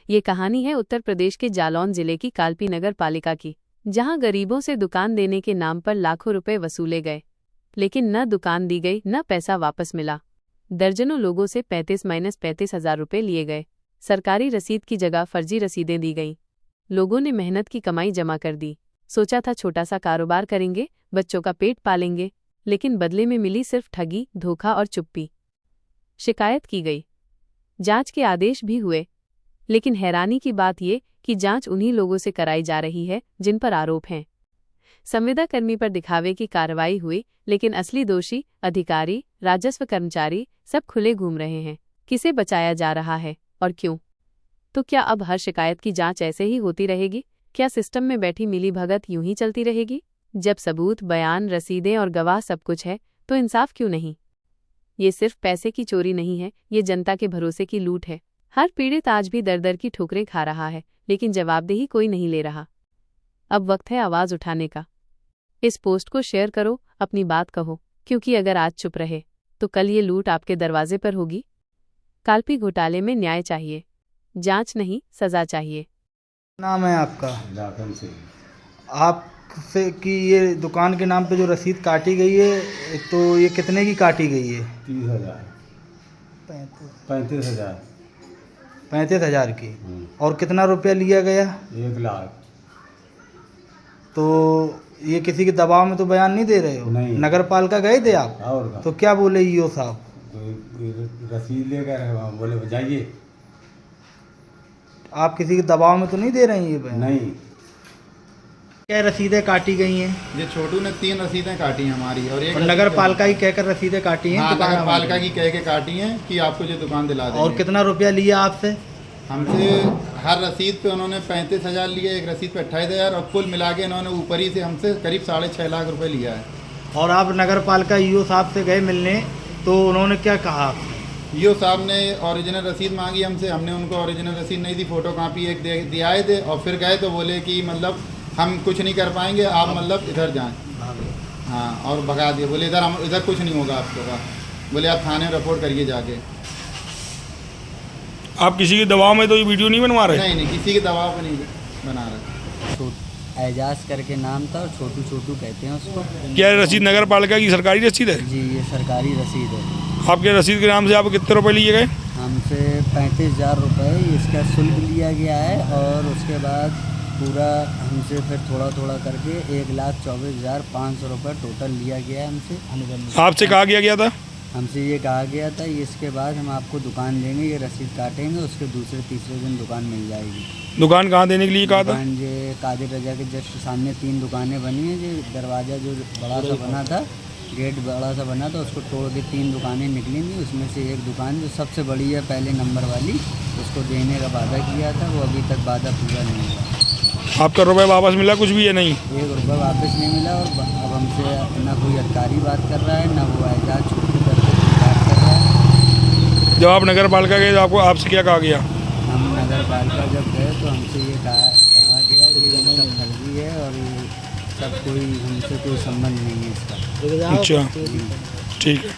ये कहानी है उत्तर प्रदेश के जालौन जिले की कालपी नगर पालिका की, जहां गरीबों से दुकान देने के नाम पर लाखों रुपए वसूले गए, लेकिन न दुकान दी गई न पैसा वापस मिला। दर्जनों लोगों से 35 हज़ार रुपए लिए गए। सरकारी रसीद की जगह फर्जी रसीदें दी गईं। लोगों ने मेहनत की कमाई जमा कर दी, सोचा था छोटा सा कारोबार करेंगे, बच्चों का पेट पालेंगे, लेकिन बदले में मिली सिर्फ ठगी, धोखा और चुप्पी। शिकायत की गई, जांच के आदेश भी हुए, लेकिन हैरानी की बात ये कि जांच उन्हीं लोगों से कराई जा रही है जिन पर आरोप हैं। संविदाकर्मी पर दिखावे की कार्रवाई हुई, लेकिन असली दोषी अधिकारी, राजस्व कर्मचारी सब खुले घूम रहे हैं। किसे बचाया जा रहा है और क्यों? तो क्या अब हर शिकायत की जांच ऐसे ही होती रहेगी? क्या सिस्टम में बैठी मिलीभगत यूं ही चलती रहेगी? जब सबूत, बयान, रसीदें और गवाह सब कुछ है, तो इंसाफ क्यों नहीं? ये सिर्फ पैसे की चोरी नहीं है, ये जनता के भरोसे की लूट है। हर पीड़ित आज भी दर दर की ठोकरें खा रहा है, लेकिन जवाबदेही कोई नहीं ले रहा। अब वक्त है आवाज उठाने का। इस पोस्ट को शेयर करो, अपनी बात कहो, क्योंकि अगर आज चुप रहे तो कल ये लूट आपके दरवाजे पर होगी। कालपी घोटाले में न्याय चाहिए, जांच नहीं सजा चाहिए। नाम है आपका? आपसे कि ये दुकान के नाम पे जो रसीद काटी गई है, तो ये कितने की काटी गई है? 30,000 35,000 35,000 की। और कितना रुपया लिया गया? 1 लाख। तो ये किसी के दबाव में तो बयान नहीं दे रहे हो? नहीं। नगर पालिका गए थे आप? और तो क्या बोले ईओ साहब? रसीद लेकर बोले जाइए। आप किसी के दबाव में तो नहीं दे रहे हैं ये बयान? नहीं। क्या रसीदें काटी गई हैं? ये छोटू ने 3 रसीदें काटी हैं हमारी, और एक नगर पालिका की कहकर रसीदें काटी हैं? हाँ, दुकान नगर पालिका की कह के काटी हैं कि आपको ये दुकान दिला देंगे। और कितना रुपया लिया आपसे? हमसे हर रसीद पे उन्होंने 35,000 लिए, एक रसीद पे 28,000, और कुल मिला के इन्होंने ऊपरी से हमसे करीब 6.5 लाख रुपए लिया है। और आप नगर पालिका ईओ साहब से गए मिलने, तो उन्होंने क्या कहा? ईओ साहब ने ओरिजिनल रसीद मांगी हमसे, हमने उनको ओरिजिनल रसीद नहीं दी, फोटो कापी एक दियाए थे, और फिर गए तो बोले कि मतलब हम कुछ नहीं कर पाएंगे, आप मतलब इधर जाएं। हाँ, और भगा दिए, बोले इधर कुछ नहीं होगा आपको का, बोले आप थाने में रिपोर्ट करिए जाके। आप किसी के दबाव में तो ये वीडियो नहीं बनवा रहे? नहीं, किसी के दबाव पे नहीं बना रहे। एजाज करके नाम था, और छोटू कहते हैं उसको। क्या रसीद नगर पालिका की सरकारी रसीद है? जी, ये सरकारी रसीद है। आपके रसीद के नाम से आप कितने रुपए लिए गए? हमसे 35,000 रुपये इसका शुल्क लिया गया है, और उसके बाद पूरा हमसे फिर थोड़ा थोड़ा करके 1,24,500 रुपये टोटल लिया गया है हमसे। आपसे कहा गया था? हमसे ये कहा गया था इसके बाद हम आपको दुकान देंगे, ये रसीद काटेंगे, उसके दूसरे तीसरे दिन दुकान मिल जाएगी। दुकान कहाँ देने के लिए कहा था? दुकान ये कादिर रजा के जस्ट सामने 3 दुकानें बनी हैं। जो दरवाज़ा जो बड़ा सा बना था, गेट बड़ा सा बना था, उसको तोड़ के 3 दुकानें निकलेंगी। उसमें से एक दुकान जो सबसे बड़ी है, पहले नंबर वाली, उसको देने का वादा किया था, वो अभी तक वादा पूरा नहीं हुआ। आपका रुपये वापस मिला कुछ भी है? नहीं, 1 रुपया वापस नहीं मिला। और अब हमसे ना कोई अधिकारी बात कर रहा है, ना वो एजाज छुट्टी करके बात कर रहा है। जब आप नगर पालिका गए तो आपसे क्या कहा गया? हम नगर पालिका जब गए तो हमसे ये कहा गया कि ये सब फर्जी है, और ये सब कोई हमसे कोई संबंध नहीं है इसका। अच्छा, ठीक है।